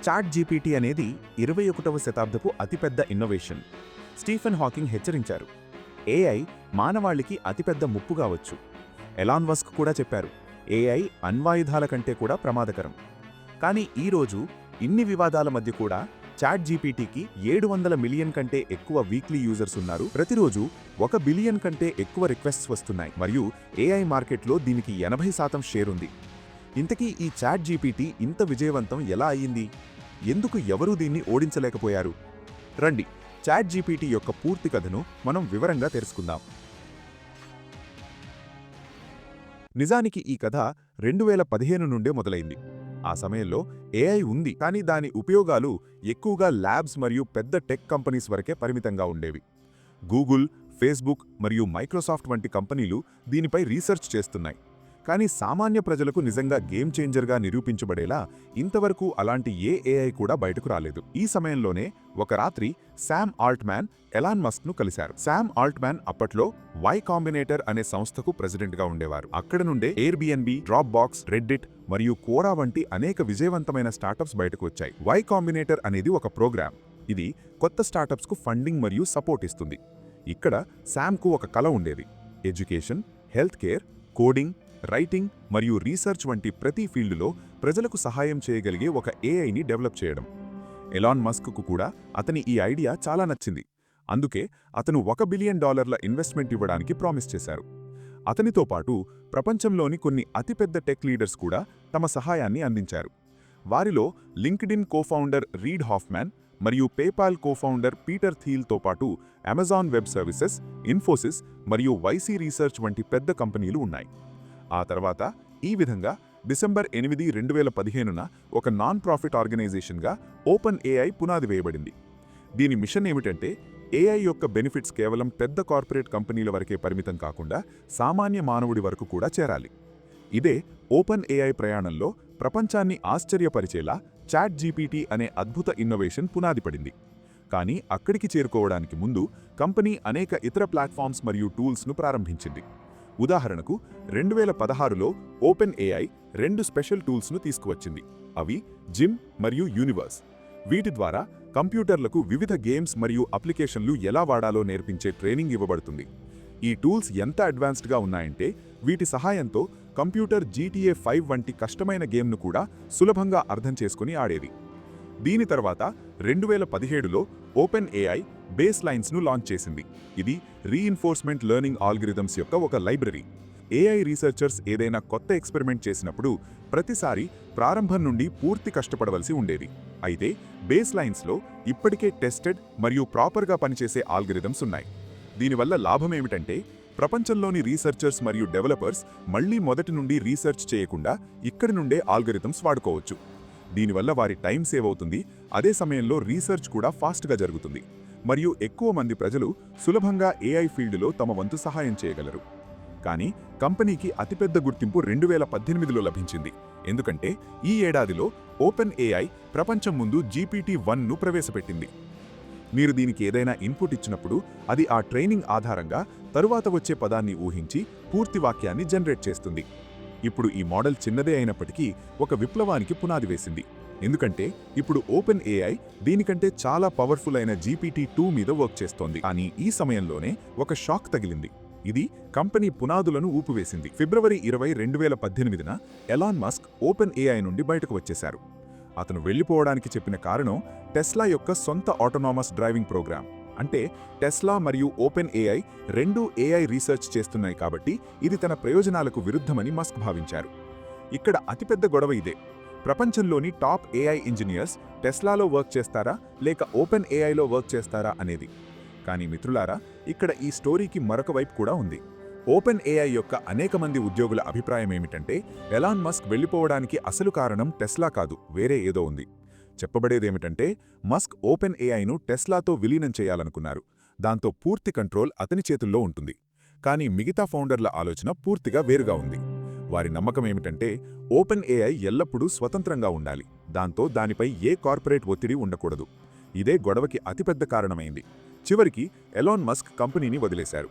Chat GPT అనేది 21వ శతాబ్దపు అతిపెద్ద ఇన్నోవేషన్. స్టీఫెన్ హాకింగ్ హెచ్చరించారు, ఏఐ మానవాళికి అతిపెద్ద ముప్పు కావచ్చు. ఎలాన్ మస్క్ కూడా చెప్పారు, ఏఐ అణ్వాయుధాల కంటే కూడా ప్రమాదకరం. కానీ ఈరోజు ఇన్ని వివాదాల మధ్య కూడా చాట్ జీపీటీకి 700 మిలియన్ కంటే ఎక్కువ వీక్లీ యూజర్స్ ఉన్నారు. ప్రతిరోజు 1 బిలియన్ కంటే ఎక్కువ రిక్వెస్ట్స్ వస్తున్నాయి మరియు ఏఐ మార్కెట్లో దీనికి 80% షేర్ ఉంది. ఇంతకీ ఈ చాట్ జీపీటీ ఇంత విజయవంతం ఎలా అయ్యింది? ఎందుకు ఎవరూ దీన్ని ఓడించలేకపోయారు? రండి, చాట్ జీపీటీ యొక్క పూర్తి కథను మనం వివరంగా తెలుసుకుందాం. నిజానికి ఈ కథ 2015 నుండే మొదలైంది. ఆ సమయంలో ఏఐ ఉంది, కానీ దాని ఉపయోగాలు ఎక్కువగా ల్యాబ్స్ మరియు పెద్ద టెక్ కంపెనీస్ వరకే పరిమితంగా ఉండేవి. గూగుల్, ఫేస్బుక్ మరియు మైక్రోసాఫ్ట్ వంటి కంపెనీలు దీనిపై రీసెర్చ్ చేస్తున్నాయి. కానీ సామాన్య ప్రజలకు నిజంగా గేమ్ చేంజర్గా నిరూపించబడేలా ఇంతవరకు అలాంటి ఏ ఏఐ కూడా బయటకు రాలేదు. ఈ సమయంలోనే ఒక రాత్రి శామ్ ఆల్ట్మ్యాన్ ఎలాన్ మస్క్ను కలిశారు. శామ్ ఆల్ట్మ్యాన్ అప్పట్లో వై కాంబినేటర్ అనే సంస్థకు ప్రెసిడెంట్గా ఉండేవారు. అక్కడ నుండే ఎయిర్బిఎన్బి, డ్రాప్ బాక్స్, రెడ్డిట్ మరియు కోరా వంటి అనేక విజయవంతమైన స్టార్టప్స్ బయటకు వచ్చాయి. వై కాంబినేటర్ అనేది ఒక ప్రోగ్రామ్. ఇది కొత్త స్టార్టప్స్కు ఫండింగ్ మరియు సపోర్ట్ ఇస్తుంది. ఇక్కడ శామ్కు ఒక కల ఉండేది: education, health care, coding, writing మరియు రీసెర్చ్ వంటి ప్రతి ఫీల్డులో ప్రజలకు సహాయం చేయగలిగే ఒక ఏఐని డెవలప్ చేయడం. ఎలాన్ మస్క్కు కూడా అతని ఈ ఐడియా చాలా నచ్చింది. అందుకే అతను $1 బిలియన్ ఇన్వెస్ట్మెంట్ ఇవ్వడానికి ప్రామిస్ చేశారు. అతనితో పాటు ప్రపంచంలోని కొన్ని అతిపెద్ద టెక్ లీడర్స్ కూడా తమ సహాయాన్ని అందించారు. వారిలో లింక్డ్ఇన్ కోఫౌండర్ రీడ్ హాఫ్మ్యాన్ మరియు పేపాల్ కోఫౌండర్ పీటర్ థీల్తో పాటు అమెజాన్ వెబ్ సర్వీసెస్, ఇన్ఫోసిస్ మరియు వైసీ రీసెర్చ్ వంటి పెద్ద కంపెనీలు ఉన్నాయి. ఆ తర్వాత ఈ విధంగా డిసెంబర్ 8, 2015న ఒక నాన్ ప్రాఫిట్ ఆర్గనైజేషన్గా ఓపెన్ ఏఐ పునాది వేయబడింది. దీని మిషన్ ఏమిటంటే, ఏఐ యొక్క బెనిఫిట్స్ కేవలం పెద్ద కార్పొరేట్ కంపెనీల వరకే పరిమితం కాకుండా సామాన్య మానవుడి వరకు కూడా చేరాలి. ఇదే ఓపెన్ ఏఐ ప్రయాణంలో ప్రపంచాన్ని ఆశ్చర్యపరిచేలా చాట్ జీపీటీ అనే అద్భుత ఇన్నోవేషన్ పునాది పడింది. కానీ అక్కడికి చేరుకోవడానికి ముందు కంపెనీ అనేక ఇతర ప్లాట్ఫామ్స్ మరియు టూల్స్ను ప్రారంభించింది. ఉదాహరణకు 2016లో ఓపెన్ ఏఐ 2 స్పెషల్ టూల్స్ను తీసుకువచ్చింది. అవి జిమ్ మరియు యూనివర్స్. వీటి ద్వారా కంప్యూటర్లకు వివిధ గేమ్స్ మరియు అప్లికేషన్లు ఎలా వాడాలో నేర్పించే ట్రైనింగ్ ఇవ్వబడుతుంది. ఈ టూల్స్ ఎంత అడ్వాన్స్డ్గా ఉన్నాయంటే వీటి సహాయంతో కంప్యూటర్ GTA 5 వంటి కష్టమైన గేమ్ను కూడా సులభంగా అర్థం చేసుకుని ఆడేది. దీని తర్వాత 2017లో ఓపెన్ ఏఐ బేస్ లైన్స్ను లాంచ్ చేసింది. ఇది రీఇన్ఫోర్స్మెంట్ లెర్నింగ్ ఆల్గరిథమ్స్ యొక్క ఒక లైబ్రరీ. ఏఐ రీసెర్చర్స్ ఏదైనా కొత్త ఎక్స్పెరిమెంట్ చేసినప్పుడు ప్రతిసారి ప్రారంభం నుండి పూర్తి కష్టపడవలసి ఉండేది. అయితే బేస్ లైన్స్లో ఇప్పటికే టెస్టెడ్ మరియు ప్రాపర్గా పనిచేసే ఆల్గరిథమ్స్ ఉన్నాయి. దీనివల్ల లాభమేమిటంటే, ప్రపంచంలోని రీసెర్చర్స్ మరియు డెవలపర్స్ మళ్లీ మొదటి నుండి రీసెర్చ్ చేయకుండా ఇక్కడి నుండే ఆల్గరిథమ్స్ వాడుకోవచ్చు. దీనివల్ల వారి టైం సేవ్ అవుతుంది. అదే సమయంలో రీసెర్చ్ కూడా ఫాస్ట్గా జరుగుతుంది మరియు ఎక్కువ మంది ప్రజలు సులభంగా ఏఐ ఫీల్డ్లో తమ వంతు సహాయం చేయగలరు. కానీ కంపెనీకి అతిపెద్ద గుర్తింపు 2018లో లభించింది. ఎందుకంటే ఈ ఏడాదిలో ఓపెన్ ఏఐ ప్రపంచం ముందు GPT-1ను ప్రవేశపెట్టింది. మీరు దీనికి ఏదైనా ఇన్పుట్ ఇచ్చినప్పుడు అది ఆ ట్రైనింగ్ ఆధారంగా తరువాత వచ్చే పదాన్ని ఊహించి పూర్తి వాక్యాన్ని జనరేట్ చేస్తుంది. ఇప్పుడు ఈ మోడల్ చిన్నదే అయినప్పటికీ ఒక విప్లవానికి పునాది వేసింది. ఎందుకంటే ఇప్పుడు ఓపెన్ ఏఐ దీనికంటే చాలా పవర్ఫుల్ అయిన GPT-2 మీద వర్క్ చేస్తోంది. కానీ ఈ సమయంలోనే ఒక షాక్ తగిలింది. ఇది కంపెనీ పునాదులను ఊపివేసింది. ఫిబ్రవరి 20, 2018న ఎలాన్ మస్క్ ఓపెన్ ఏఐ నుండి బయటకు వచ్చేశారు. అతను వెళ్లిపోవడానికి చెప్పిన కారణం టెస్లా యొక్క సొంత ఆటోనామస్ డ్రైవింగ్ ప్రోగ్రామ్. అంటే టెస్లా మరియు ఓపెన్ ఏఐ రెండూ ఏఐ రీసెర్చ్ చేస్తున్నాయి కాబట్టి ఇది తన ప్రయోజనాలకు విరుద్ధమని మస్క్ భావించారు. ఇక్కడ అతిపెద్ద గొడవ ఇదే: ప్రపంచంలోని టాప్ ఏఐ ఇంజనీర్స్ టెస్లాలో వర్క్ చేస్తారా లేక ఓపెన్ ఏఐలో వర్క్ చేస్తారా అనేది. కానీ మిత్రులారా, ఇక్కడ ఈ స్టోరీకి మరొక వైపు కూడా ఉంది. ఓపెన్ ఏఐ యొక్క అనేక మంది ఉద్యోగుల అభిప్రాయం ఏమిటంటే, ఎలాన్ మస్క్ వెళ్లిపోవడానికి అసలు కారణం టెస్లా కాదు, వేరే ఏదో ఉంది. చెప్పబడేదేమిటంటే, మస్క్ ఓపెన్ ఏఐను టెస్లాతో విలీనం చేయాలనుకున్నారు. దాంతో పూర్తి కంట్రోల్ అతని చేతుల్లో ఉంటుంది. కానీ మిగతా ఫౌండర్ల ఆలోచన పూర్తిగా వేరుగా ఉంది. వారి నమ్మకం ఏమిటంటే, ఓపెన్ ఏఐ ఎల్లప్పుడూ స్వతంత్రంగా ఉండాలి. దాంతో దానిపై ఏ కార్పొరేట్ ఒత్తిడి ఉండకూడదు. ఇదే గొడవకి అతిపెద్ద కారణమైంది. చివరికి ఎలాన్ మస్క్ కంపెనీని వదిలేశారు.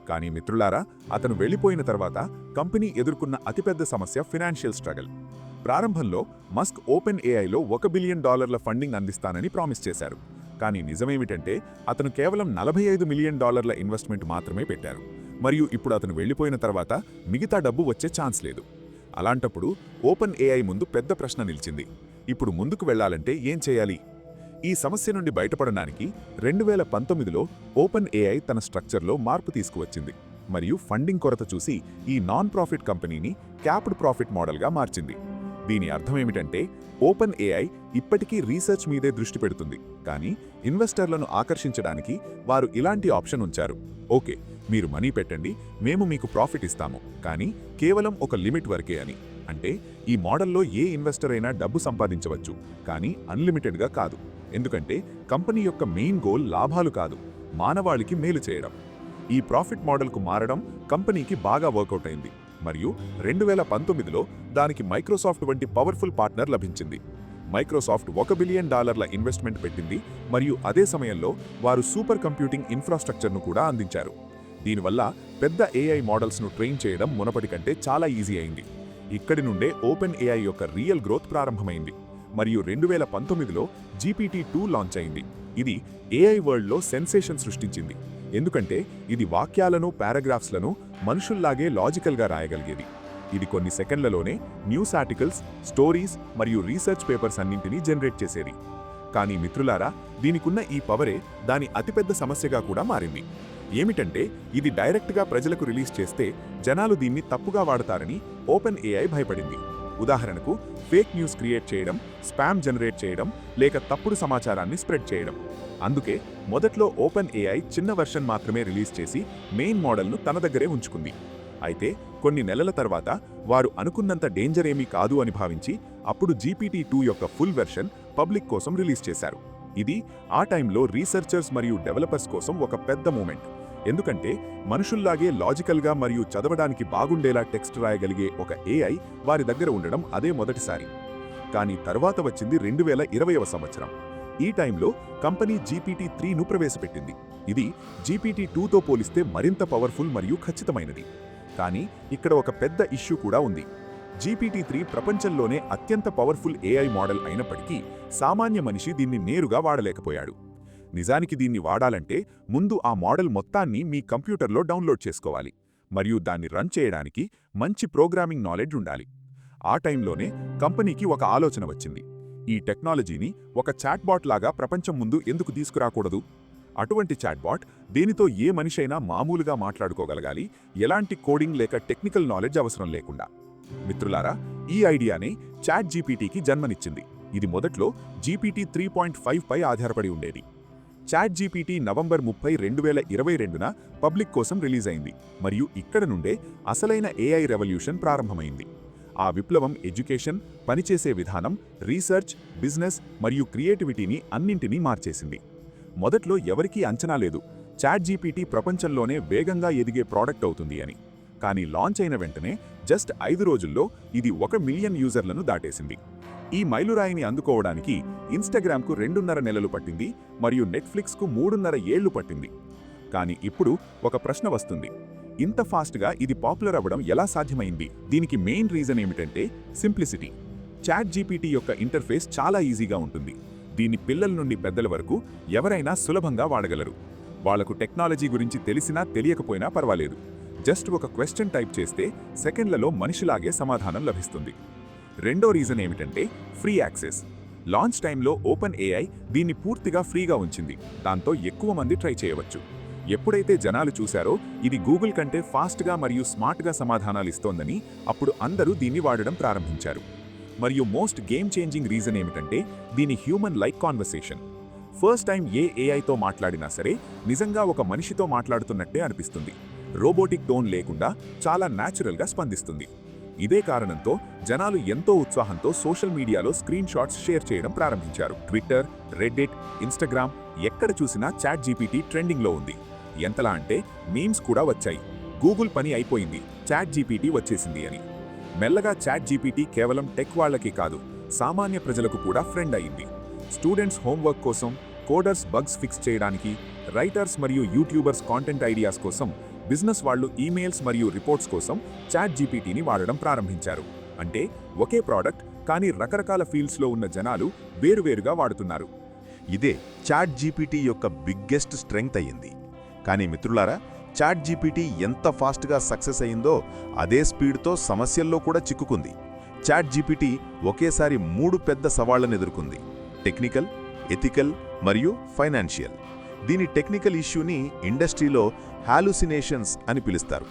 కానీ మిత్రులారా, అతను వెళ్లిపోయిన తర్వాత కంపెనీ ఎదుర్కొన్న అతిపెద్ద సమస్య ఫైనాన్షియల్ స్ట్రగల్. ప్రారంభంలో మస్క్ ఓపెన్ ఏఐలో $1 బిలియన్ ఫండింగ్ అందిస్తానని ప్రామిస్ చేశారు. కానీ నిజమేమిటంటే అతను కేవలం $45 మిలియన్ ఇన్వెస్ట్మెంట్ మాత్రమే పెట్టారు. మరియు ఇప్పుడు అతను వెళ్లిపోయిన తర్వాత మిగతా డబ్బు వచ్చే ఛాన్స్ లేదు. అలాంటప్పుడు ఓపెన్ ఏఐ ముందు పెద్ద ప్రశ్న నిలిచింది. ఇప్పుడు ముందుకు వెళ్లాలంటే ఏం చేయాలి? ఈ సమస్య నుండి బయటపడడానికి 2019లో ఓపెన్ ఏఐ తన స్ట్రక్చర్లో మార్పు తీసుకువచ్చింది మరియు ఫండింగ్ కొరత చూసి ఈ నాన్ ప్రాఫిట్ కంపెనీని క్యాప్డ్ ప్రాఫిట్ మోడల్గా మార్చింది. దీని అర్థమేమిటంటే ఓపెన్ ఏఐ ఇప్పటికీ రీసెర్చ్ మీదే దృష్టి పెడుతుంది, కానీ ఇన్వెస్టర్లను ఆకర్షించడానికి వారు ఇలాంటి ఆప్షన్ ఉంచారు. ఓకే, మీరు మనీ పెట్టండి, మేము మీకు ప్రాఫిట్ ఇస్తాము, కానీ కేవలం ఒక లిమిట్ వరకే అని. అంటే ఈ మోడల్లో ఏ ఇన్వెస్టర్ అయినా డబ్బు సంపాదించవచ్చు, కానీ అన్లిమిటెడ్గా కాదు. ఎందుకంటే కంపెనీ యొక్క మెయిన్ గోల్ లాభాలు కాదు, మానవాళికి మేలు చేయడం. ఈ ప్రాఫిట్ మోడల్కు మారడం కంపెనీకి బాగా వర్కౌట్ అయింది మరియు 2019లో దానికి మైక్రోసాఫ్ట్ వంటి పవర్ఫుల్ పార్ట్నర్ లభించింది. మైక్రోసాఫ్ట్ $1 బిలియన్ ఇన్వెస్ట్మెంట్ పెట్టింది మరియు అదే సమయంలో వారు సూపర్ కంప్యూటింగ్ ఇన్ఫ్రాస్ట్రక్చర్ను కూడా అందించారు. దీనివల్ల పెద్ద ఏఐ మోడల్స్ను ట్రైన్ చేయడం మునపటి కంటే చాలా ఈజీ అయింది. ఇక్కడి నుండే ఓపెన్ ఏఐ యొక్క రియల్ గ్రోత్ ప్రారంభమైంది మరియు 2019లో GPT-2 లాంచ్ అయింది. ఇది ఏఐ వరల్డ్లో సెన్సేషన్ సృష్టించింది, ఎందుకంటే ఇది వాక్యాలను పారాగ్రాఫ్స్లను మనుషుల్లాగే లాజికల్గా రాయగలిగేది. ఇది కొన్ని సెకండ్లలోనే న్యూస్ ఆర్టికల్స్, స్టోరీస్ మరియు రీసెర్చ్ పేపర్స్ అన్నింటినీ జనరేట్ చేసేది. కానీ మిత్రులారా, దీనికున్న ఈ పవరే దాని అతిపెద్ద సమస్యగా కూడా మారింది. ఏమిటంటే ఇది డైరెక్ట్గా ప్రజలకు రిలీజ్ చేస్తే జనాలు దీన్ని తప్పుగా వాడతారని ఓపెన్ ఏఐ భయపడింది. ఉదాహరణకు ఫేక్ న్యూస్ క్రియేట్ చేయడం, స్పామ్ జనరేట్ చేయడం, లేక తప్పుడు సమాచారాన్ని స్ప్రెడ్ చేయడం. అందుకే మొదట్లో ఓపెన్ ఏఐ చిన్న వెర్షన్ మాత్రమే రిలీజ్ చేసి మెయిన్ మోడల్ను తన దగ్గరే ఉంచుకుంది. అయితే కొన్ని నెలల తర్వాత వారు అనుకున్నంత డేంజర్ ఏమీ కాదు అని భావించి అప్పుడు GPT-2 యొక్క ఫుల్ వెర్షన్ పబ్లిక్ కోసం రిలీజ్ చేశారు. ఇది ఆ టైంలో రీసెర్చర్స్ మరియు డెవలపర్స్ కోసం ఒక పెద్ద మూమెంట్. ఎందుకంటే మనుషుల్లాగే లాజికల్గా మరియు చదవడానికి బాగుండేలా టెక్స్ట్ రాయగలిగే ఒక ఏఐ వారి దగ్గర ఉండడం అదే మొదటిసారి. కానీ తర్వాత వచ్చింది 2020వ సంవత్సరం. ఈ టైంలో కంపెనీ GPT-3ను ప్రవేశపెట్టింది. ఇది GPT-2తో పోలిస్తే మరింత పవర్ఫుల్ మరియు ఖచ్చితమైనది. కానీ ఇక్కడ ఒక పెద్ద ఇష్యూ కూడా ఉంది. GPT-3 ప్రపంచంలోనే అత్యంత పవర్ఫుల్ ఏఐ మోడల్ అయినప్పటికీ సామాన్య మనిషి దీన్ని నేరుగా వాడలేకపోయాడు. నిజానికి దీన్ని వాడాలంటే ముందు ఆ మోడల్ మొత్తాన్ని మీ కంప్యూటర్లో డౌన్లోడ్ చేసుకోవాలి మరియు దాన్ని రన్ చేయడానికి మంచి ప్రోగ్రామింగ్ నాలెడ్జ్ ఉండాలి. ఆ టైంలోనే కంపెనీకి ఒక ఆలోచన వచ్చింది. ఈ టెక్నాలజీని ఒక చాట్బాట్ లాగా ప్రపంచం ముందు ఎందుకు తీసుకురాకూడదు? అటువంటి చాట్బాట్ దేనితో ఏ మనిషైనా మామూలుగా మాట్లాడుకోగలగాలి, ఎలాంటి కోడింగ్ లేక టెక్నికల్ నాలెడ్జ్ అవసరం లేకుండా. మిత్రులారా, ఈ ఐడియానే చాట్ జీపీటీకి జన్మనిచ్చింది. ఇది మొదట్లో GPT-3.5 పై ఆధారపడి ఉండేది. చాట్ జీపీటీ నవంబర్ 30, 2022న పబ్లిక్ కోసం రిలీజ్ అయింది మరియు ఇక్కడ నుండే అసలైన ఏఐ రెవల్యూషన్ ప్రారంభమైంది. ఆ విప్లవం ఎడ్యుకేషన్, పనిచేసే విధానం, రీసెర్చ్, బిజినెస్ మరియు క్రియేటివిటీని అన్నింటినీ మార్చేసింది. మొదట్లో ఎవరికీ అంచనా లేదు చాట్ జీపీటీ ప్రపంచంలోనే వేగంగా ఎదిగే ప్రోడక్ట్ అవుతుంది అని. కానీ లాంచ్ అయిన వెంటనే జస్ట్ 5 రోజుల్లో ఇది 1 మిలియన్ యూజర్లను దాటేసింది. ఈ మైలురాయిని అందుకోవడానికి ఇన్స్టాగ్రామ్కు 2.5 నెలలు పట్టింది మరియు నెట్ఫ్లిక్స్కు 3.5 ఏళ్లు పట్టింది. కానీ ఇప్పుడు ఒక ప్రశ్న వస్తుంది, ఇంత ఫాస్ట్గా ఇది పాపులర్ అవ్వడం ఎలా సాధ్యమైంది? దీనికి మెయిన్ రీజన్ ఏమిటంటే సింప్లిసిటీ. చాట్ జీపీటీ యొక్క ఇంటర్ఫేస్ చాలా ఈజీగా ఉంటుంది. దీన్ని పిల్లల నుండి పెద్దల వరకు ఎవరైనా సులభంగా వాడగలరు. వాళ్లకు టెక్నాలజీ గురించి తెలిసినా తెలియకపోయినా పర్వాలేదు. జస్ట్ ఒక క్వశ్చన్ టైప్ చేస్తే సెకండ్లలో మనిషిలాగే సమాధానం లభిస్తుంది. రెండో రీజన్ ఏమిటంటే ఫ్రీ యాక్సెస్. లాంచ్ టైంలో ఓపెన్ ఏఐ దీన్ని పూర్తిగా ఫ్రీగా ఉంచింది. దాంతో ఎక్కువ మంది ట్రై చేయవచ్చు. ఎప్పుడైతే జనాలు చూశారో ఇది గూగుల్ కంటే ఫాస్ట్గా మరియు స్మార్ట్గా సమాధానాలు ఇస్తోందని, అప్పుడు అందరూ దీన్ని వాడడం ప్రారంభించారు. మరియు మోస్ట్ గేమ్ చేంజింగ్ రీజన్ ఏమిటంటే దీని human like conversation. First time ఏ ఏఐతో మాట్లాడినా సరే నిజంగా ఒక మనిషితో మాట్లాడుతున్నట్టే అనిపిస్తుంది. రోబోటిక్ టోన్ లేకుండా చాలా న్యాచురల్గా స్పందిస్తుంది. ఇదే కారణంతో జనాలు ఎంతో ఉత్సాహంతో సోషల్ మీడియాలో స్క్రీన్ షాట్స్ షేర్ చేయడం ప్రారంభించారు. ట్విట్టర్, రెడ్డిట్, ఇన్స్టాగ్రామ్ ఎక్కడ చూసినా చాట్ జీపీటీ ట్రెండింగ్లో ఉంది. ఎంతలా అంటే మీమ్స్ కూడా వచ్చాయి. గూగుల్ పని అయిపోయింది, చాట్ జీపీటీ వచ్చేసింది అని. మెల్లగా చాట్ జీపీటీ కేవలం టెక్ వాళ్లకి కాదు, సామాన్య ప్రజలకు కూడా ఫ్రెండ్ అయింది. స్టూడెంట్స్ హోంవర్క్ కోసం, కోడర్స్ బగ్స్ ఫిక్స్ చేయడానికి, రైటర్స్ మరియు యూట్యూబర్స్ కాంటెంట్ ఐడియాస్ కోసం, బిజినెస్ వాళ్ళు ఈమెయిల్స్ మరియు రిపోర్ట్స్ కోసం చాట్ జీపీటీని వాడడం ప్రారంభించారు. అంటే ఒకే ప్రోడక్ట్ కానీ రకరకాల ఫీల్డ్స్లో ఉన్న జనాలు వేరువేరుగా వాడుతున్నారు. ఇదే చాట్ జీపీటీ యొక్క బిగ్గెస్ట్ స్ట్రెంగ్త్ అయ్యింది. కానీ మిత్రులారా, చాట్ జీపీటీ ఎంత ఫాస్ట్గా సక్సెస్ అయిందో అదే స్పీడ్తో సమస్యల్లో కూడా చిక్కుకుంది. చాట్ జీపీటీ ఒకేసారి 3 పెద్ద సవాళ్లను ఎదుర్కొంది: టెక్నికల్, ఎథికల్ మరియు ఫైనాన్షియల్. దీని టెక్నికల్ ఇష్యూని ఇండస్ట్రీలో హాలుసినేషన్స్ అని పిలుస్తారు.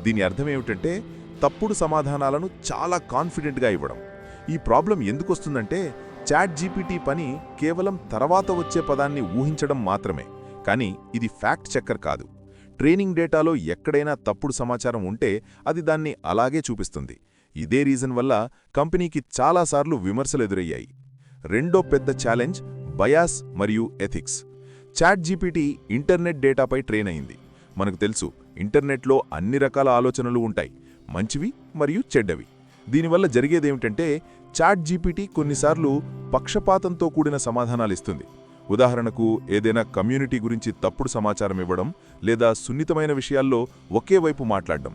దీని అర్థమేమిటంటే తప్పుడు సమాధానాలను చాలా కాన్ఫిడెంట్గా ఇవ్వడం. ఈ ప్రాబ్లం ఎందుకొస్తుందంటే చాట్ జీపీటీ పని కేవలం తర్వాత వచ్చే పదాన్ని ఊహించడం మాత్రమే, కానీ ఇది ఫ్యాక్ట్ చెక్కర్ కాదు. ట్రైనింగ్ డేటాలో ఎక్కడైనా తప్పుడు సమాచారం ఉంటే అది దాన్ని అలాగే చూపిస్తుంది. ఇదే రీజన్ వల్ల కంపెనీకి చాలాసార్లు విమర్శలు ఎదురయ్యాయి. రెండో పెద్ద ఛాలెంజ్ బయాస్ మరియు ఎథిక్స్. చాట్ జీపీటీ ఇంటర్నెట్ డేటాపై ట్రైన్ అయింది. మనకు తెలుసు, ఇంటర్నెట్లో అన్ని రకాల ఆలోచనలు ఉంటాయి, మంచివి మరియు చెడ్డవి. దీనివల్ల జరిగేదేమిటంటే చాట్ జీపీటీ కొన్నిసార్లు పక్షపాతంతో కూడిన సమాధానాలిస్తుంది. ఉదాహరణకు, ఏదైనా కమ్యూనిటీ గురించి తప్పుడు సమాచారం ఇవ్వడం లేదా సున్నితమైన విషయాల్లో ఒకే వైపు మాట్లాడడం.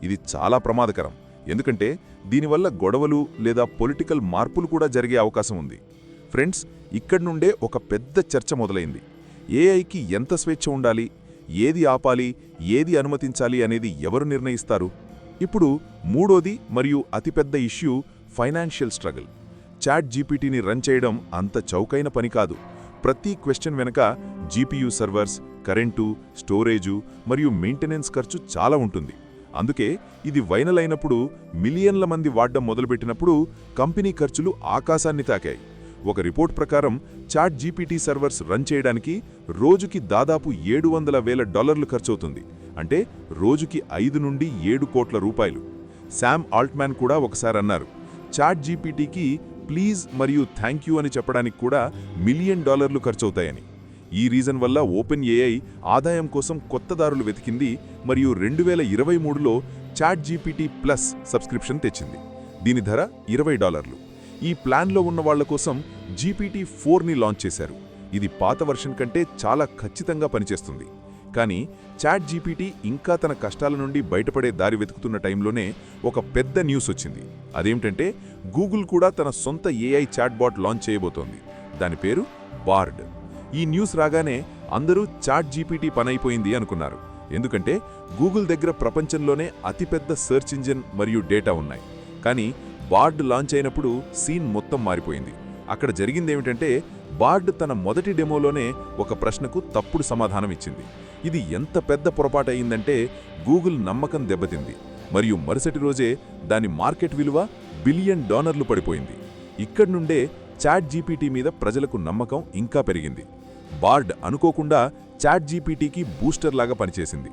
ఇది చాలా ప్రమాదకరం, ఎందుకంటే దీనివల్ల గొడవలు లేదా పొలిటికల్ మార్పులు కూడా జరిగే అవకాశం ఉంది. ఫ్రెండ్స్, ఇక్కడి నుండే ఒక పెద్ద చర్చ మొదలైంది. ఏఐకి ఎంత స్వేచ్ఛ ఉండాలి, ఏది ఆపాలి, ఏది అనుమతించాలి అనేది ఎవరు నిర్ణయిస్తారు? ఇప్పుడు మూడోది మరియు అతిపెద్ద ఇష్యూ ఫైనాన్షియల్ స్ట్రగుల్. చాట్ జీపీటీని రన్ చేయడం అంత చౌకైన పని కాదు. ప్రతి క్వశ్చన్ వెనక జీపీయూ సర్వర్స్, కరెంటు, స్టోరేజు మరియు మెయింటెనెన్స్ ఖర్చు చాలా ఉంటుంది. అందుకే ఇది వైరల్ అయినప్పుడు, మిలియన్ల మంది వాడడం మొదలుపెట్టినప్పుడు కంపెనీ ఖర్చులు ఆకాశాన్ని తాకాయి. ఒక రిపోర్ట్ ప్రకారం చాట్ జీపీటీ సర్వర్స్ రన్ చేయడానికి రోజుకి దాదాపు $700,000 ఖర్చవుతుంది. అంటే రోజుకి 5 నుండి 7 కోట్ల రూపాయలు. శామ్ ఆల్ట్మాన్ కూడా ఒకసారి అన్నారు, చాట్ జీపీటీకి ప్లీజ్ మరియు థ్యాంక్ యూ అని చెప్పడానికి కూడా $1 మిలియన్ ఖర్చవుతాయని. ఈ రీజన్ వల్ల ఓపెన్ ఏఐ ఆదాయం కోసం కొత్త దారులు వెతికింది మరియు 2023లో చాట్ జీపీటీ ప్లస్ సబ్స్క్రిప్షన్ తెచ్చింది. దీని ధర $20. ఈ ప్లాన్లో ఉన్న వాళ్ల కోసం GPT-4ని లాంచ్ చేశారు. ఇది పాత వర్షన్ కంటే చాలా ఖచ్చితంగా పనిచేస్తుంది. కానీ చాట్ జీపీటీ ఇంకా తన కష్టాల నుండి బయటపడే దారి వెతుకుతున్న టైంలోనే ఒక పెద్ద న్యూస్ వచ్చింది. అదేమిటంటే గూగుల్ కూడా తన సొంత ఏఐ చాట్బాట్ లాంచ్ చేయబోతోంది. దాని పేరు బార్డ్. ఈ న్యూస్ రాగానే అందరూ చాట్ జీపీటీ పనైపోయింది అనుకున్నారు. ఎందుకంటే గూగుల్ దగ్గర ప్రపంచంలోనే అతిపెద్ద సెర్చ్ ఇంజిన్ మరియు డేటా ఉన్నాయి. కానీ బార్డ్ లాంచ్ అయినప్పుడు సీన్ మొత్తం మారిపోయింది. అక్కడ జరిగిందేమిటంటే బార్డ్ తన మొదటి డెమోలోనే ఒక ప్రశ్నకు తప్పుడు సమాధానం ఇచ్చింది. ఇది ఎంత పెద్ద పొరపాటు అయిందంటే గూగుల్ నమ్మకం దెబ్బతింది మరియు మరుసటి రోజే దాని మార్కెట్ విలువ $1 బిలియన్ పడిపోయింది. ఇక్కడి నుండే చాట్ జీపీటీ మీద ప్రజలకు నమ్మకం ఇంకా పెరిగింది. బార్డ్ అనుకోకుండా చాట్ జీపీటీకి బూస్టర్ లాగా పనిచేసింది.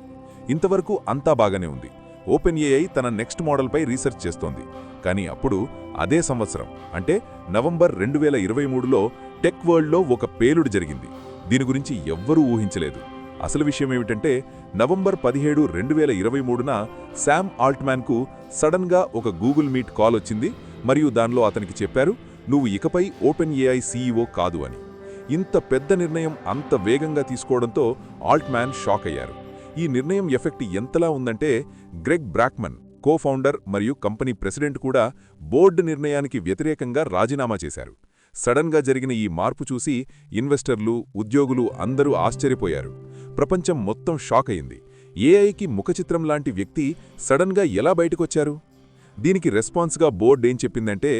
ఇంతవరకు అంతా బాగానే ఉంది. ఓపెన్ ఏఐ తన నెక్స్ట్ మోడల్పై రీసెర్చ్ చేస్తోంది. కానీ అప్పుడు అదే సంవత్సరం, అంటే నవంబర్ 2023లో టెక్ వరల్డ్లో ఒక పేలుడు జరిగింది. దీని గురించి ఎవ్వరూ ఊహించలేదు. అసలు విషయమేమిటంటే నవంబర్ 17, 2023న శామ్ ఆల్ట్మాన్కు సడన్గా ఒక గూగుల్ మీట్ కాల్ వచ్చింది మరియు దానిలో అతనికి చెప్పారు, నువ్వు ఇకపై ఓపెన్ ఏఐ సీఈఓ కాదు అని. ఇంత పెద్ద నిర్ణయం అంత వేగంగా తీసుకోవడంతో ఆల్ట్మాన్ షాక్ అయ్యారు. ఈ నిర్ణయం ఎఫెక్ట్ ఎంతలా ఉందంటే గ్రెగ్ బ్రాక్మన్, కో-ఫౌండర్ మరియు కంపెనీ ప్రెసిడెంట్ కూడా బోర్డు నిర్ణయానికి వ్యతిరేకంగా రాజీనామా చేశారు. సడన్గా జరిగిన ఈ మార్పు చూసి ఇన్వెస్టర్లు, ఉద్యోగులు అందరూ ఆశ్చర్యపోయారు. ప్రపంచం మొత్తం షాక్ అయింది. ఏఐకి ముఖచిత్రం లాంటి వ్యక్తి సడన్గా ఎలా బయటకొచ్చారు? దీనికి రెస్పాన్స్గా బోర్డు ఏం చెప్పిందంటే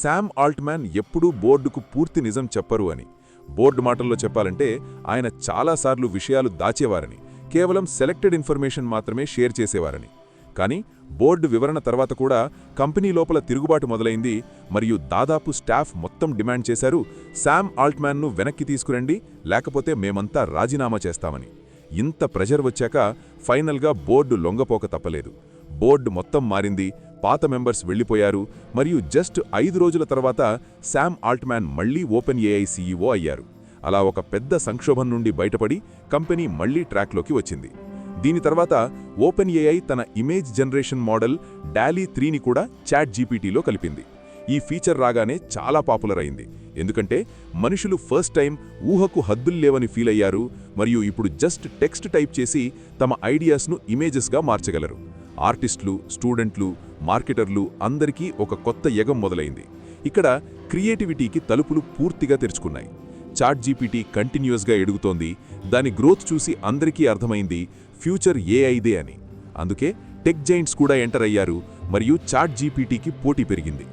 శామ్ ఆల్ట్మాన్ ఎప్పుడూ బోర్డుకు పూర్తి నిజం చెప్పరు అని. బోర్డు మాటల్లో చెప్పాలంటే ఆయన చాలాసార్లు విషయాలు దాచేవారని, కేవలం సెలెక్టెడ్ ఇన్ఫర్మేషన్ మాత్రమే షేర్ చేసేవారని. కానీ బోర్డు వివరణ తర్వాత కూడా కంపెనీ లోపల తిరుగుబాటు మొదలైంది మరియు దాదాపు స్టాఫ్ మొత్తం డిమాండ్ చేశారు, శామ్ ఆల్ట్మాన్ను వెనక్కి తీసుకురండి, లేకపోతే మేమంతా రాజీనామా చేస్తామని. ఇంత ప్రెజర్ వచ్చాక ఫైనల్గా బోర్డు లొంగపోక తప్పలేదు. బోర్డు మొత్తం మారింది, పాత మెంబర్స్ వెళ్లిపోయారు మరియు జస్ట్ 5 రోజుల తర్వాత శామ్ ఆల్ట్మాన్ మళ్లీ ఓపెన్ ఏఐ సీఈఓ అయ్యారు. అలా ఒక పెద్ద సంక్షోభం నుండి బయటపడి కంపెనీ మళ్లీ ట్రాక్లోకి వచ్చింది. దీని తర్వాత ఓపెన్ ఏఐ తన ఇమేజ్ జనరేషన్ మోడల్ డాలీ 3ని కూడా చాట్ జీపీటీలో కలిపింది. ఈ ఫీచర్ రాగానే చాలా పాపులర్ అయింది, ఎందుకంటే మనుషులు ఫస్ట్ టైం ఊహకు హద్దులు లేవని ఫీల్ అయ్యారు మరియు ఇప్పుడు జస్ట్ టెక్స్ట్ టైప్ చేసి తమ ఐడియాస్ను ఇమేజెస్గా మార్చగలరు. ఆర్టిస్టులు, స్టూడెంట్లు, మార్కెటర్లు అందరికీ ఒక కొత్త యుగం మొదలైంది. ఇక్కడ క్రియేటివిటీకి తలుపులు పూర్తిగా తెరుచుకున్నాయి. చాట్ జీపీటీ కంటిన్యూస్గా ఎదుగుతోంది. దాని గ్రోత్ చూసి అందరికీ అర్థమైంది ఫ్యూచర్ ఏఐదే అని. అందుకే టెక్ జైంట్స్ కూడా ఎంటర్ అయ్యారు మరియు చాట్ జీపీటీకి పోటీ పెరిగింది.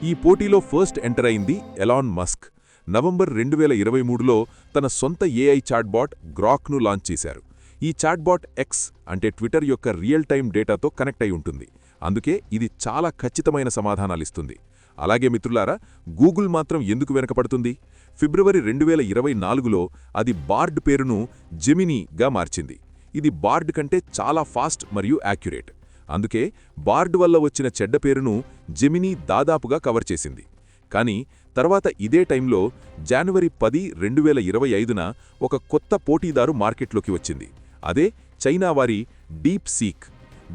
ఈ పోటీలో ఫస్ట్ ఎంటర్ అయింది ఎలాన్ మస్క్. నవంబర్ 2023లో తన సొంత ఏఐ చాట్బాట్ గ్రాక్ను లాంచ్ చేశారు. ఈ చాట్బాట్ ఎక్స్ అంటే ట్విట్టర్ యొక్క రియల్ టైమ్ డేటాతో కనెక్ట్ అయి ఉంటుంది. అందుకే ఇది చాలా ఖచ్చితమైన సమాధానాలిస్తుంది. అలాగే మిత్రులారా, గూగుల్ మాత్రం ఎందుకు వెనకపడుతుంది? ఫిబ్రవరి 2024లో అది బార్డ్ పేరును జెమినీగా మార్చింది. ఇది బార్డ్ కంటే చాలా ఫాస్ట్ మరియు యాక్యురేట్. అందుకే బార్డ్ వల్ల వచ్చిన చెడ్డ పేరును జెమినీ దాదాపుగా కవర్ చేసింది. కానీ తర్వాత ఇదే టైంలో జనవరి 10, 2025న ఒక కొత్త పోటీదారు మార్కెట్లోకి వచ్చింది. అదే చైనా వారి డీప్ సీక్.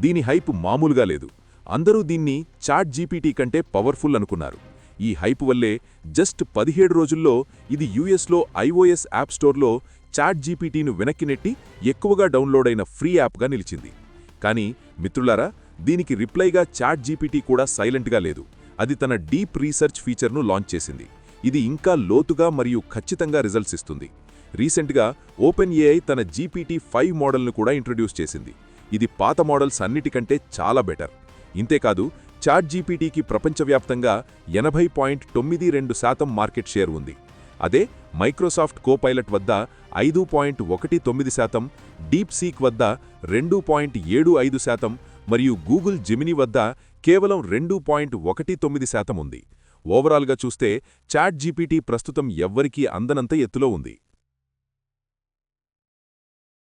దీని హైప్ మామూలుగా లేదు. అందరూ దీన్ని చాట్ జీపీటీ కంటే పవర్ఫుల్ అనుకున్నారు. ఈ హైప్ వల్లే జస్ట్ 17 రోజుల్లో ఇది యూఎస్లో ఐఓఎస్ యాప్ స్టోర్లో చాట్ జీపీటీను వెనక్కి నెట్టి ఎక్కువగా డౌన్లోడ్ అయిన ఫ్రీ యాప్గా నిలిచింది. కానీ మిత్రులారా, దీనికి రిప్లైగా చాట్ జీపీటీ కూడా సైలెంట్గా లేదు. అది తన డీప్ రీసెర్చ్ ఫీచర్ను లాంచ్ చేసింది. ఇది ఇంకా లోతుగా మరియు ఖచ్చితంగా రిజల్ట్స్ ఇస్తుంది. రీసెంట్గా ఓపెన్ ఏఐ తన GPT-5 మోడల్ను కూడా ఇంట్రడ్యూస్ చేసింది. ఇది పాత మోడల్స్ అన్నిటికంటే చాలా బెటర్. ఇంతేకాదు, చాట్ జీపీటీకి ప్రపంచవ్యాప్తంగా 80.92% మార్కెట్ షేర్ ఉంది. అదే మైక్రోసాఫ్ట్ కోపైలట్ వద్ద 5.19%, డీప్ సీక్ వద్ద 2.75% మరియు గూగుల్ జెమినీ వద్ద కేవలం 2.19% ఉంది. ఓవరాల్గా చూస్తే చాట్ జీపీటీ ప్రస్తుతం ఎవ్వరికీ అందనంత ఎత్తులో ఉంది.